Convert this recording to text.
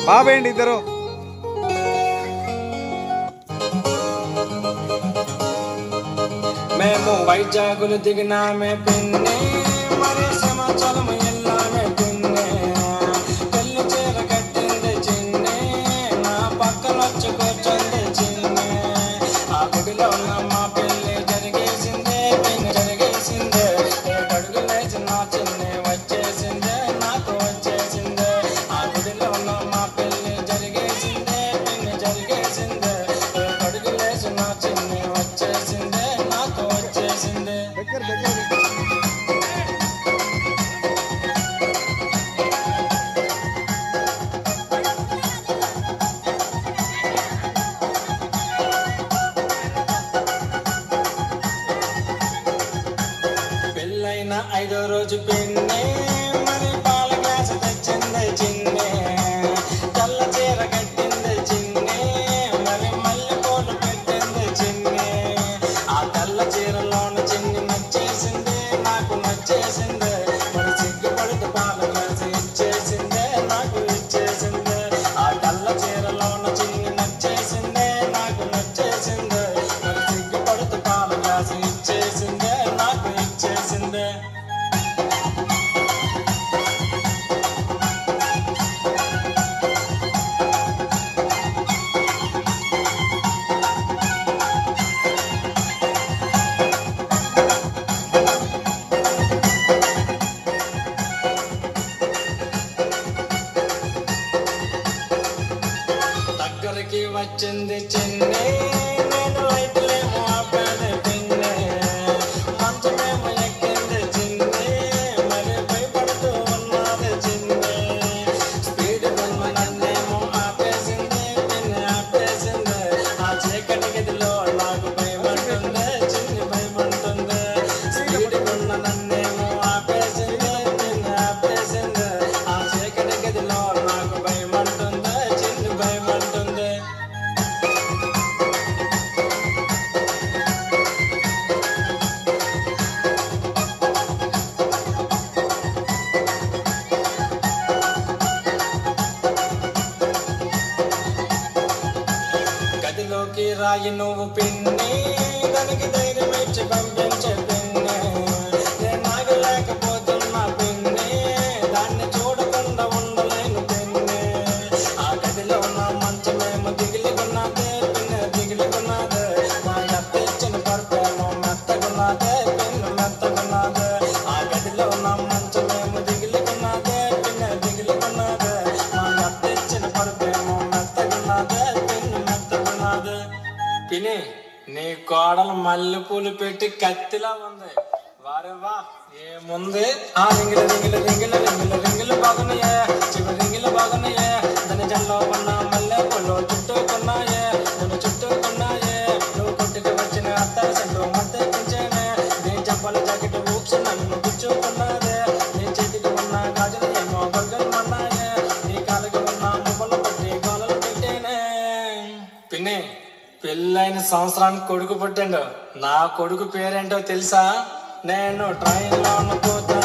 బాబేయండి ఇద్దరు. మేము వైజాగులు దిగినామే పిన్ని, మరి సమాచారం ఎల్లామే పిన్ని. పెళ్లి చీర కట్టింది చిన్ని, నా పక్కన వచ్చి కూర్చుంది చిన్ని. ఆ గుడిలో ఉన్న మా పెళ్లి జరిగేసిందే పిన్ని జరిగేసిందే. ఏడడుగు లేచి నా చిన్ని వచ్చేసిందే నాకు వచ్చేసిందే. ఆ గుడిలో ఉన్న మా పెళ్లి జరిగేసిందే పిన్ని జరిగేసిందే. ఏడడుగు లేచి నా చిన్ని వచ్చేసిందే నాకు వచ్చేసిందే. దగ్గర దగ్గర పెళ్ళైన 5వ రోజు పిన్ని, మరి పాల గ్లాసు తెచ్చింది చిన్ని. తెల్ల చీర కట్టింది చిన్ని, మరి మల్లెపూలు పెట్టింది చిన్ని. ఆ తెల్ల చీరలోన చిన్ని నచ్చేసింది నాకు నచ్చేసింది. మరి సిగ్గుపడితే పాల గ్లాసు ఇచ్చేసిందే నాకు ఇచ్చేసింది. ఆ తెల్ల చీరలోన చిన్ని నచ్చేసిందే నాకు నచ్చేసింది. మరి సిగ్గుపడితే పాల గ్లాసు ఇచ్చేసిందే నాకు ఇచ్చేసిందే. దగ్గరికి వచ్చింది చిన్ని, నేను లైట్లేమో ఆపాను పిన్ని. మంచమేమో ఎక్కింది చిన్ని, మరి భయపడుతూ ఉన్నది చిన్ని. స్పీడ్ బొమ్మ నన్నేమో ఆపేసింది పిన్ని ఆపేసింది. ఆ చీకటి గదిలో నాకు భయపడుతుంది చిన్ని భయపడుతుంది. స్పీడ్ బొమ్మ నన్నేమో ఆపేసింది పిన్ని ఆపేసింది. ఆ చీకటి గదిలో నాకు భయపడుతుంది చిన్ని భయపడుతుంది. గదిలోకి రాయి నువ్వు పిన్ని, దానికి ధైర్యం ఇచ్చి పంపించే పిన్ని. నేను ఆగలేకపోతున్నా పిన్ని, దాన్ని చూడకుండా ఉండలేను పిన్ని. ఆ గదిలో ఉన్న మంచమేమో దిగిలిగున్నదే పిన్ని దిగిలిగున్నదే. మా అత్త ఇచ్చిన పరుపేమో మెత్తగున్నదే పిన్ని మెత్తగున్నదే. ఆ గదిలో ఉన్న మంచమేమో దిగిలిగున్నదే పిన్ని దిగిలిగున్నదే. మా అత్త ఇచ్చిన పరుపేమో మెత్తగున్నదే పిన్ని మెత్తగున్నదే. పిని నీ కోడలు మల్లెపూలు పెట్టి కత్తిలా ఉంది. వారే వా ఏముంది. ఆ రింగిల రింగిల రింగిల రింగిల రింగిలు బాగున్నాయే, చివరి రింగిలు బాగున్నాయే. దాని జల్లో ఉన్న మల్లెపూలు చుట్టుకున్నాయే నన్ను చుట్టుకున్నాయే. నువ్వు కొట్టుకు వచ్చిన అత్త సెంటు మద్దెక్కించేనే. నీ చెప్పల జాకెట్ ఊప్స్ నన్ను గుచ్చుకున్నదే. నీ చేతికి ఉన్న గాజులు ఏమో గొగ్గలమన్నాయే. నీ కాలికి ఉన్న మువ్వలు పెట్టి గోలలు పెట్టేనే. పిన్ని పెళ్ళైన సంవత్సరానికి కొడుకు పుట్టిండు. నా కొడుకు పేరేంటో తెలుసా? నేను ట్రైన్లో పోతా